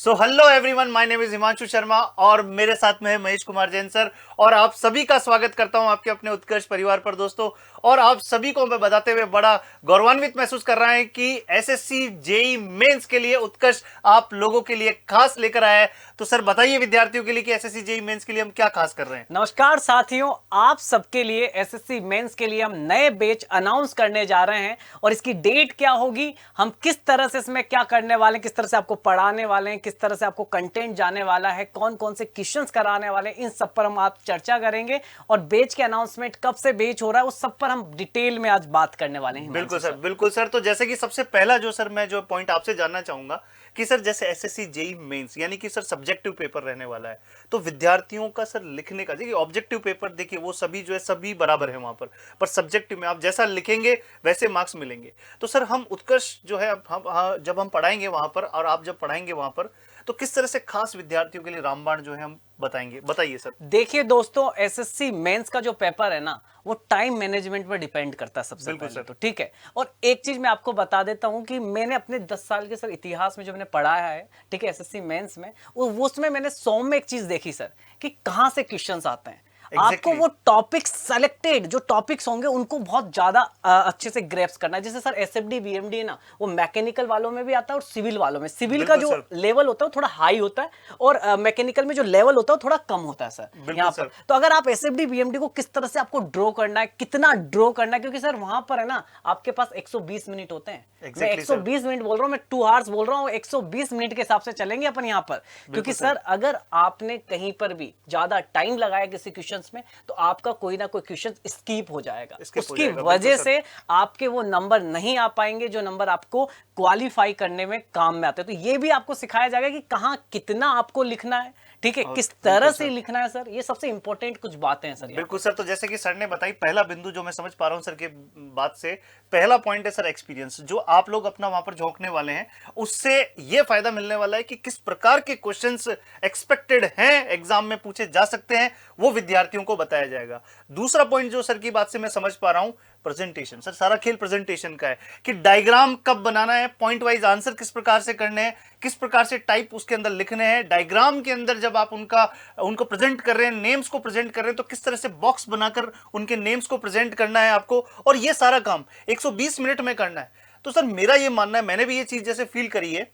So hello everyone, my name is Himanshu Sharma और मेरे साथ में है महेश कुमार जैन सर। और आप सभी का स्वागत करता हूं आपके अपने उत्कर्ष परिवार पर दोस्तों। और आप सभी को मैं बताते हुए बड़ा गौरवान्वित महसूस कर रहा है कि एसएससी जेई मेंस के लिए उत्कर्ष आप लोगों के लिए खास लेकर आया है। तो सर बताइए विद्यार्थियों के लिए कि एसएससी जेई मेंस के लिए हम क्या खास कर रहे हैं। नमस्कार साथियों, आप सबके लिए एसएससी मेंस के लिए हम नए बैच अनाउंस करने जा रहे हैं और इसकी डेट क्या होगी, हम किस तरह से इसमें क्या करने वाले हैं, किस तरह से आपको पढ़ाने वाले हैं, किस तरह से आपको कंटेंट जाने वाला है, कौन कौन से क्वेश्चंस कराने वाले हैं, इन सब पर हम आप चर्चा करेंगे। और बैच के अनाउंसमेंट कब से बैच हो रहा है उस सब पर हम डिटेल में आज बात करने वाले हैं। बिल्कुल सर, बिल्कुल सर। तो जैसे कि सबसे पहला जो सर मैं जो पॉइंट आपसे जानना चाहूंगा कि सर जैसे एसएससी जेई मेंस यानी कि सर सब्जेक्टिव पेपर रहने वाला है, तो विद्यार्थियों का सर लिखने का, देखिए ऑब्जेक्टिव पेपर देखिए वो सभी जो है सभी बराबर है वहां पर सब्जेक्टिव में आप जैसा लिखेंगे वैसे मार्क्स मिलेंगे। तो सर हम उत्कर्ष जो है हम जब हम पढ़ाएंगे वहां पर और आप जब पढ़ाएंगे वहां पर, तो किस तरह से खास विद्यार्थियों के लिए रामबाण जो है हम बताएंगे, बताइए सर। देखिए दोस्तों, एसएससी मेंस का जो पेपर है ना, वो टाइम मैनेजमेंट पर डिपेंड करता है सबसे बिल्कुल पहले सर। तो ठीक है। और एक चीज मैं आपको बता देता हूं कि मैंने अपने 10 साल के सर इतिहास में जो मैंने पढ़ाया है, ठीक है, एसएससी मेंस में, वो उसमें मैंने 100 में एक चीज देखी सर कि कहां से क्वेश्चंस आते हैं। आपको Exactly. वो टॉपिक्स सेलेक्टेड जो टॉपिक्स होंगे उनको बहुत ज्यादा अच्छे से ग्रेप्स करना है। जैसे सर एसएफडी बीएमडी है ना, वो मैकेनिकल वालों में भी आता है और सिविल वालों में। सिविल का जो लेवल होता है वो थोड़ा हाई होता है और मैकेनिकल में जो लेवल होता है वो थोड़ा कम होता है सर यहाँ पर। तो अगर आप एसएफडी बीएमडी को किस तरह से आपको ड्रॉ करना है, कितना ड्रॉ करना है, क्योंकि सर वहां पर है ना आपके पास 120 मिनट होते हैं। मैं 120 मिनट बोल रहा हूँ, मैं 2 आवर्स बोल रहा हूँ, 120 मिनट के हिसाब से चलेंगे अपन यहाँ पर। क्योंकि सर अगर आपने कहीं पर भी ज्यादा टाइम लगाया किसी क्वेश्चंस में तो आपका कोई ना कोई क्वेश्चन स्किप हो जाएगा। उसकी वजह से आपके वो नंबर नहीं आ पाएंगे जो नंबर आपको क्वालिफाई करने में काम में आते हैं। तो ये भी आपको सिखाया जाएगा कि कहां कितना आपको लिखना है, ठीक है, किस तरह से लिखना है सर। ये सबसे इंपॉर्टेंट कुछ बातें हैं सर। बिल्कुल सर। तो जैसे कि सर ने बताई, पहला बिंदु जो मैं समझ पा रहा हूं सर के बात से, पहला पॉइंट है सर एक्सपीरियंस। जो आप लोग अपना वहां पर झोंकने वाले हैं उससे ये फायदा मिलने वाला है कि किस प्रकार के क्वेश्चंस एक्सपेक्टेड हैं एग्जाम में पूछे जा सकते हैं, वो विद्यार्थियों को बताया जाएगा। दूसरा पॉइंट जो सर की बात से मैं समझ पा रहा हूं, प्रेजेंटेशन। सर सारा खेल प्रेजेंटेशन का है कि डायग्राम कब बनाना है, पॉइंट वाइज आंसर किस प्रकार से करने हैं, किस प्रकार से टाइप उसके अंदर लिखने हैं, डायग्राम के अंदर जब आप उनको प्रेजेंट कर रहे हैं, नेम्स को प्रेजेंट कर रहे हैं, तो किस तरह से बॉक्स बनाकर उनके नेम्स को प्रेजेंट करना है आपको। और ये सारा काम 120 मिनट में करना है। तो सर मेरा ये मानना है, मैंने भी ये चीज जैसे फील करी है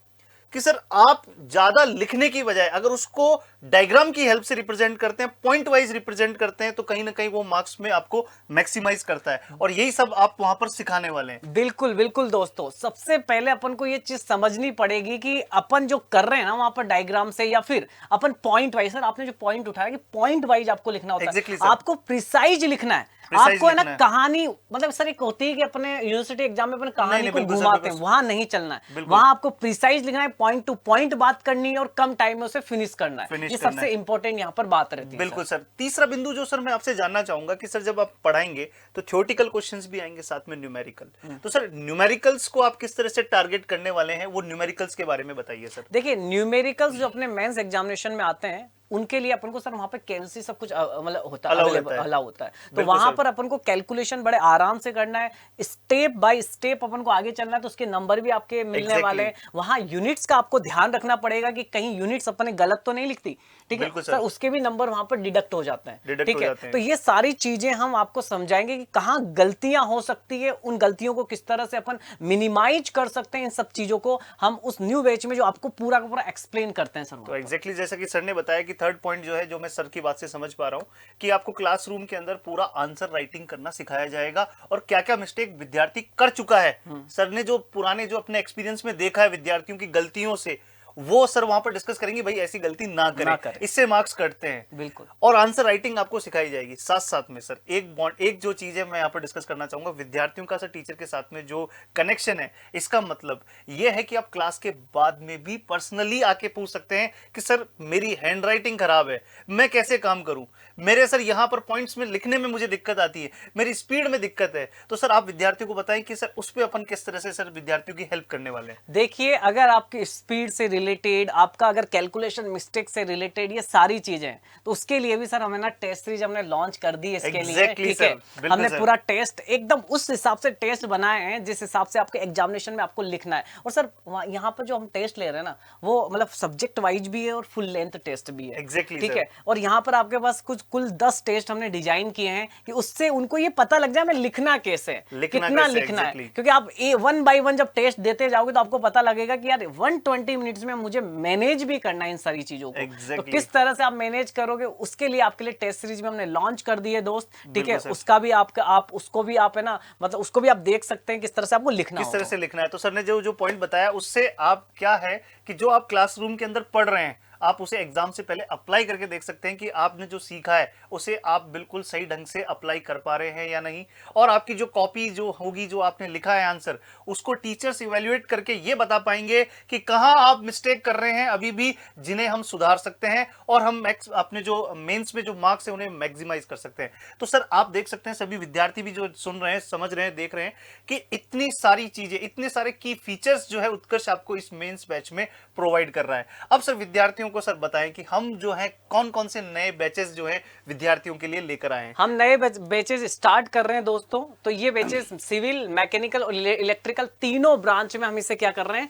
कि सर आप ज्यादा लिखने की बजाय अगर उसको डायग्राम की हेल्प से रिप्रेजेंट करते हैं, पॉइंट वाइज रिप्रेजेंट करते हैं, तो कहीं ना कहीं वो मार्क्स में आपको मैक्सिमाइज करता है। और यही सब आप वहां पर सिखाने वाले हैं। बिल्कुल बिल्कुल दोस्तों, सबसे पहले अपन को ये चीज समझनी पड़ेगी कि अपन जो कर रहे हैं ना वहां पर डायग्राम से या फिर अपन पॉइंट वाइज, सर आपने जो पॉइंट उठाया कि पॉइंट वाइज आपको लिखना होता है। आपको प्रिसाइज लिखना है। आपको है ना कहानी, मतलब सर एक होती है कि अपने यूनिवर्सिटी एग्जाम में अपन कहानी को घुमाते हैं, वहां नहीं चलना है। वहां आपको प्रिसाइज लिखना है, पॉइंट टू पॉइंट बात करनी है और कम टाइम में उसे फिनिश करना है। ये सबसे इंपॉर्टेंट यहाँ पर बात रहती है। बिल्कुल सर। तीसरा बिंदु जो सर मैं आपसे जानना चाहूंगा कि सर जब आप पढ़ाएंगे तो थ्योरेटिकल क्वेश्चंस भी आएंगे साथ में न्यूमेरिकल। तो सर न्यूमेरिकल्स को आप किस तरह से टारगेट करने वाले हैं, वो न्यूमेरिकल्स के बारे में बताइए सर। देखिए न्यूमेरिकल्स जो अपने मेंस एग्जामिनेशन में आते हैं उनके लिए अपन को सर वहां पे कैलसी सब कुछ मतलब होता है, अलाउ होता है। तो वहां पर अपन को कैलकुलेशन बड़े आराम से करना है, स्टेप बाय स्टेप अपन को आगे चलना है। तो उसके नंबर भी आपके मिलने वाले हैं। वहां यूनिट्स का आपको ध्यान रखना पड़ेगा कि कहीं यूनिट्स अपने गलत तो नहीं लिखती, ठीक है सर, उसके भी नंबर वहां पर डिडक्ट हो जाते हैं, ठीक है। तो ये सारी चीजें हम आपको समझाएंगे कि कहां गलतियां हो सकती है, उन गलतियों को किस तरह से अपन मिनिमाइज कर सकते हैं। इन सब चीजों को हम उस न्यू बैच में जो आपको पूरा का पूरा एक्सप्लेन करते हैं सर। तो एग्जैक्टली जैसा कि सर ने बताया कि थर्ड पॉइंट जो है, जो मैं सर की बात से समझ पा रहा हूं कि आपको क्लासरूम के अंदर पूरा आंसर राइटिंग करना सिखाया जाएगा और क्या क्या मिस्टेक विद्यार्थी कर चुका है, सर ने जो पुराने जो अपने एक्सपीरियंस में देखा है विद्यार्थियों की गलतियों से, वो सर वहां पर डिस्कस करेंगे। भाई ऐसी गलती ना करें, इससे मार्क्स कटते हैं। बिल्कुल। और आंसर राइटिंग आपको सिखाई जाएगी। साथ साथ में सर एक जो चीज है मैं यहाँ पर डिस्कस करना चाहूंगा, विद्यार्थियों का सर टीचर के साथ में जो कनेक्शन है, इसका मतलब यह है कि आप क्लास के बाद में भी पर्सनली आके पूछ सकते हैं कि सर मेरी हैंड राइटिंग खराब है, मैं कैसे काम करूं, मेरे सर यहाँ पर पॉइंट्स में लिखने में मुझे दिक्कत आती है, मेरी स्पीड में दिक्कत है। तो सर आप विद्यार्थियों को बताएं कि सर उस पर अपन किस तरह से सर विद्यार्थियों की हेल्प करने वाले हैं। देखिए अगर आपकी स्पीड से रिलेटेड, आपका अगर कैलकुलेशन मिस्टेक से रिलेटेड, ये सारी चीजें हैं। तो उसके लिए भी सर हमें ना टेस्ट सीरीज हमने लॉन्च कर दी है इसके लिए, Exactly, ठीक sir. है। बिल्कुल, हमने sir. पूरा टेस्ट एकदम उस हिसाब से टेस्ट बनाए हैं जिस हिसाब से आपके एग्जामिनेशन में आपको लिखना है। और सर यहाँ पर जो हम टेस्ट ले रहे हैं ना, वो मतलब सब्जेक्ट वाइज भी है और फुल लेंथ टेस्ट भी है, Exactly, ठीक sir. है। और यहाँ पर आपके पास कुल 10 टेस्ट हमने डिजाइन किए हैं कि उससे उनको ये पता लग जाए हमें लिखना कैसे है, लिखना कितना कैसे, लिखना exactly. है। क्योंकि आप 1 by 1 जब टेस्ट देते जाओगे तो आपको पता लगेगा कि यार 120 मिनट्स में मुझे मैनेज भी करना है इन सारी चीजों को। Exactly. तो किस तरह से आप मैनेज करोगे, उसके लिए आपके लिए टेस्ट सीरीज में हमने लॉन्च कर दी है दोस्त, ठीक है। बिल्कुल सर। उसका भी आप उसको भी आप है ना, मतलब उसको भी आप देख सकते हैं किस तरह से आपको लिखना किस तरह होगा। से लिखना है। तो सर ने जो जो पॉइंट बताया उससे आप क्या है कि जो आप क्लासरूम के अंदर पढ़ रहे हैं आप उसे एग्जाम से पहले अप्लाई करके देख सकते हैं कि आपने जो सीखा है उसे आप बिल्कुल सही ढंग से अप्लाई कर पा रहे हैं या नहीं। और आपकी जो कॉपी जो होगी, जो आपने लिखा है आंसर, उसको टीचर्स इवेल्युएट करके ये बता पाएंगे कि कहां आप मिस्टेक कर रहे हैं अभी भी, जिन्हें हम सुधार सकते हैं और हम अपने जो मेंस में जो मार्क्स है उन्हें मैक्सिमाइज कर सकते हैं। तो सर आप देख सकते हैं, सभी विद्यार्थी भी जो सुन रहे हैं, समझ रहे हैं, देख रहे हैं कि इतनी सारी चीजें, इतने सारे की फीचर्स जो है उत्कर्ष आपको इस मेंस बैच में प्रोवाइड कर रहा है। अब सर विद्यार्थियों को सर बताएं कि हम जो है कौन कौन से नए बैचेस जो है विद्यार्थियों के लिए लेकर आए हैं। हम नए बैचेस स्टार्ट कर रहे हैं दोस्तों। तो ये बैचेस सिविल, मैकेनिकल और इलेक्ट्रिकल तीनों ब्रांच में हम इसे क्या कर रहे हैं,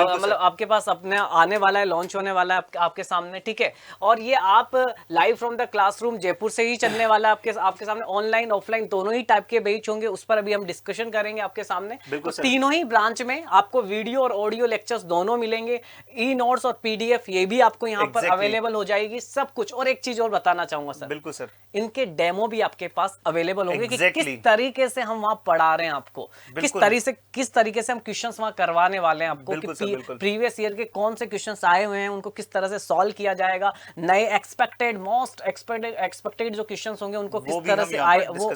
मतलब आपके पास अपने आने वाला है, लॉन्च होने वाला है आपके सामने, ठीक है। और ये आप live from the classroom Jaipur से ही चलने वाला है आपके सामने। ऑनलाइन ऑफलाइन दोनों ही टाइप के बैच होंगे, उस पर अभी हम डिस्कशन करेंगे आपके सामने। तो तीनों ही ब्रांच में आपको वीडियो और ऑडियो लेक्चर्स दोनों मिलेंगे, ई नोट्स और पीडीएफ ये भी आपको यहाँ पर अवेलेबल हो जाएगी, सब कुछ। और एक चीज और बताना चाहूंगा सर, बिल्कुल सर, इनके डेमो भी आपके पास अवेलेबल होंगे कि किस तरीके से हम वहां पढ़ा रहे हैं आपको, किस तरीके से हम क्वेश्चंस वहां करवाने वाले हैं आपको, कि प्रीवियस ईयर के कौन से क्वेश्चंस आए हुए हैं उनको किस तरह से सॉल्व किया जाएगा, नए एक्सपेक्टेड मोस्ट एक्सपेक्टेड जो क्वेश्चंस होंगे उनको किस तरह से आए, वो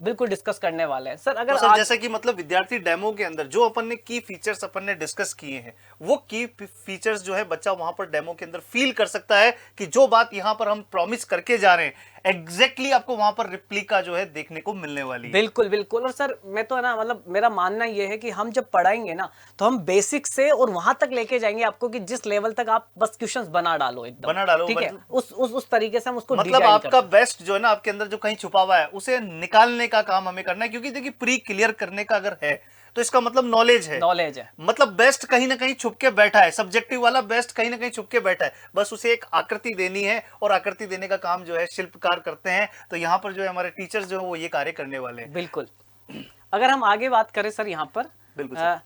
बिल्कुल डिस्कस करने वाले हैं सर। अगर तो सर जैसा कि मतलब विद्यार्थी डेमो के अंदर जो अपन ने की फीचर्स अपन ने डिस्कस किए हैं, वो की फीचर्स जो है बच्चा वहां पर डेमो के अंदर फील कर सकता है कि जो बात यहां पर हम प्रॉमिस करके जा रहे हैं एग्जैक्टली आपको वहां पर रिप्लिका जो है देखने को मिलने वाली है। बिल्कुल बिल्कुल। और सर मैं तो ना, मतलब मेरा मानना यह है कि हम जब पढ़ाएंगे ना तो हम बेसिक से और वहां तक लेके जाएंगे आपको कि जिस लेवल तक आप बस क्वेश्चंस बना डालो, एकदम बना डालो, ठीक है। उस तरीके से हम उसको मतलब आपका बेस्ट जो है ना आपके अंदर जो कहीं छुपा हुआ है उसे निकालने का काम हमें करना है। क्योंकि देखिए प्री क्लियर करने का अगर है तो इसका मतलब नॉलेज है, मतलब बेस्ट कहीं ना कहीं छुप के बैठा है, सब्जेक्टिव वाला बेस्ट कहीं ना कहीं छुप के बैठा है, बस उसे एक आकृति देनी है और आकृति देने का काम जो है शिल्पकार करते हैं। तो यहाँ पर जो है हमारे टीचर्स जो है वो ये कार्य करने वाले हैं। बिल्कुल। अगर हम आगे बात करें सर, यहाँ पर बिल्कुल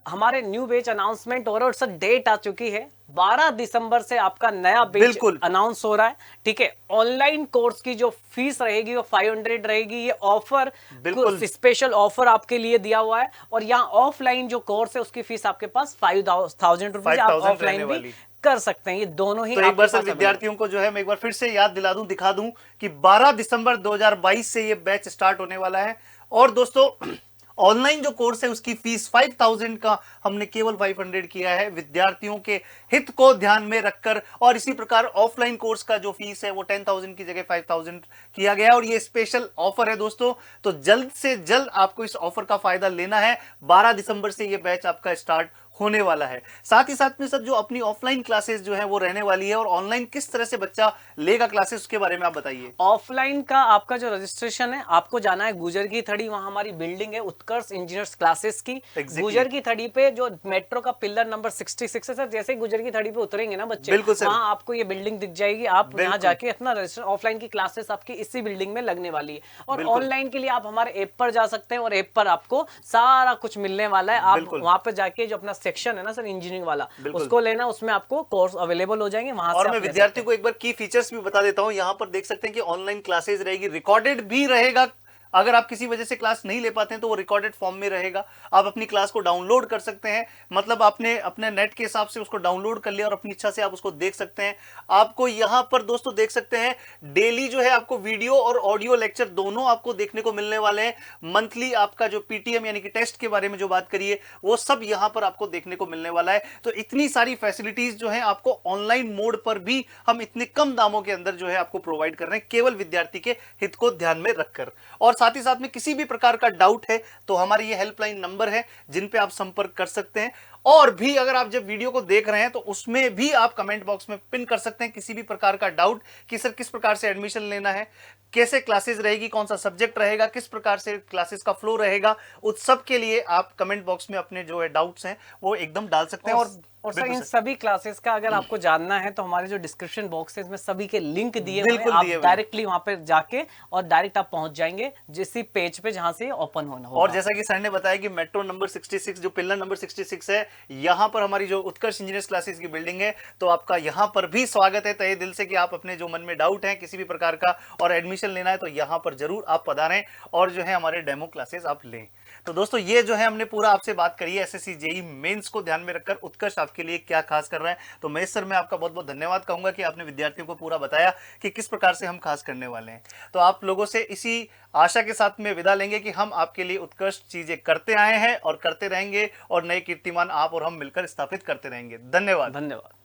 हमारे न्यू बैच अनाउंसमेंट हो रहा है और सर डेट आ चुकी है, 12 दिसंबर से आपका नया बैच अनाउंस हो रहा है, ठीक है। ऑनलाइन कोर्स की जो फीस रहेगी वो 500 रहेगी। ये ऑफर स्पेशल ऑफर आपके लिए दिया हुआ है। और यहाँ ऑफलाइन जो कोर्स है उसकी फीस आपके पास 5000 रुपीज, आप ऑफलाइन भी कर सकते हैं। ये दोनों ही। तो एक बार सर विद्यार्थियों को जो है मैं एक बार फिर से याद दिला दूं, दिखा दूं कि 12 दिसंबर 2022 से ये बैच स्टार्ट होने वाला है। और दोस्तों ऑनलाइन जो कोर्स है उसकी फीस 5000 का हमने केवल 500 किया है विद्यार्थियों के हित को ध्यान में रखकर। और इसी प्रकार ऑफलाइन कोर्स का जो फीस है वो 10,000 की जगह 5,000 किया गया। और ये स्पेशल ऑफर है दोस्तों, तो जल्द से जल्द आपको इस ऑफर का फायदा लेना है। 12 दिसंबर से ये बैच आपका स्टार्ट होने वाला है। साथ ही साथ में सर जो अपनी ऑफलाइन क्लासेस जो है वो रहने वाली है, और ऑनलाइन किस तरह से बच्चा लेगा क्लासेस उसके बारे में आप बताइए। ऑफलाइन का आपका जो रजिस्ट्रेशन है, आपको जाना है गुजर की थड़ी, वहां हमारी बिल्डिंग है उत्कर्ष इंजीनियर्स क्लासेस की। गुजर की थड़ी पे जो मेट्रो का पिलर नंबर 66 है सर, जैसे ही गुजर की थड़ी पे उतरेंगे ना बच्चे, वहां आपको ये बिल्डिंग दिख जाएगी। आप यहाँ जाके अपना रजिस्ट्रेशन, ऑफलाइन की क्लासेस आपकी इसी बिल्डिंग में लगने वाली है। और ऑनलाइन के लिए आप हमारे ऐप पर जा सकते हैं और ऐप पर आपको सारा कुछ मिलने वाला है। आप वहां पर जाके जो अपना सेक्शन है ना सर इंजीनियरिंग वाला, उसको लेना, उसमें आपको कोर्स अवेलेबल हो जाएंगे वहां से। और मैं विद्यार्थी को एक बार की फीचर्स भी बता देता हूं। यहां पर देख सकते हैं कि ऑनलाइन क्लासेस रहेगी, रिकॉर्डेड भी रहेगा। अगर आप किसी वजह से क्लास नहीं ले पाते हैं तो वो रिकॉर्डेड फॉर्म में रहेगा। आप अपनी क्लास को डाउनलोड कर सकते हैं, मतलब आपने अपने नेट के हिसाब से उसको डाउनलोड कर लिया और अपनी इच्छा से आप उसको देख सकते हैं। आपको यहां पर दोस्तों देख सकते हैं डेली जो है आपको वीडियो और ऑडियो लेक्चर दोनों आपको देखने को मिलने वाले हैं। मंथली आपका जो पीटीएम यानी कि टेस्ट के बारे में जो बात करिए वो सब यहां पर आपको देखने को मिलने वाला है। तो इतनी सारी फैसिलिटीज जो है आपको ऑनलाइन मोड पर भी हम इतने कम दामों के अंदर जो है आपको प्रोवाइड कर रहे हैं, केवल विद्यार्थी के हित को ध्यान में रखकर। और साथ ही साथ में किसी भी प्रकार का डाउट है तो हमारी ये हेल्पलाइन नंबर है जिन पे आप संपर्क कर सकते हैं। और भी अगर आप जब वीडियो को देख रहे हैं तो उसमें भी आप कमेंट बॉक्स में पिन कर सकते हैं किसी भी प्रकार का डाउट कि सर किस प्रकार से एडमिशन लेना है, कैसे क्लासेस रहेगी, कौन सा सब्जेक्ट रहेगा, किस प्रकार से क्लासेस का फ्लो रहेगा। उस सब के लिए आप कमेंट बॉक्स में अपने जो है डाउट्स हैं वो एकदम डाल सकते हैं। और सर इन सभी क्लासेस का अगर आपको जानना है तो हमारे जो डिस्क्रिप्शन बॉक्स है इसमें सभी के लिंक दिए हुए हैं, आप डायरेक्टली वहां पर जाके और डायरेक्ट आप पहुंच जाएंगे जिस पेज पे जहां से ओपन होना होगा। और जैसा कि सर ने बताया कि मेट्रो नंबर 66 जो पिलर नंबर 66 है, यहां पर हमारी जो उत्कर्ष इंजीनियर्स क्लासेस की बिल्डिंग है, तो आपका यहां पर भी स्वागत है तहे दिल से कि आप अपने जो मन में डाउट है किसी भी प्रकार का और एडमिशन लेना है तो यहां पर जरूर आप पधारें और जो है हमारे डेमो क्लासेस आप लें। तो दोस्तों ये जो है हमने पूरा आपसे बात करी है एसएससी जेईई मेंस को ध्यान में रखकर उत्कर्ष आपके लिए क्या खास कर रहा है। तो महेश सर मैं आपका बहुत बहुत धन्यवाद कहूंगा कि आपने विद्यार्थियों को पूरा बताया कि किस प्रकार से हम खास करने वाले हैं। तो आप लोगों से इसी आशा के साथ में विदा लेंगे कि हम आपके लिए उत्कृष्ट चीजें करते आए हैं और करते रहेंगे और नए कीर्तिमान आप और हम मिलकर स्थापित करते रहेंगे। धन्यवाद। धन्यवाद।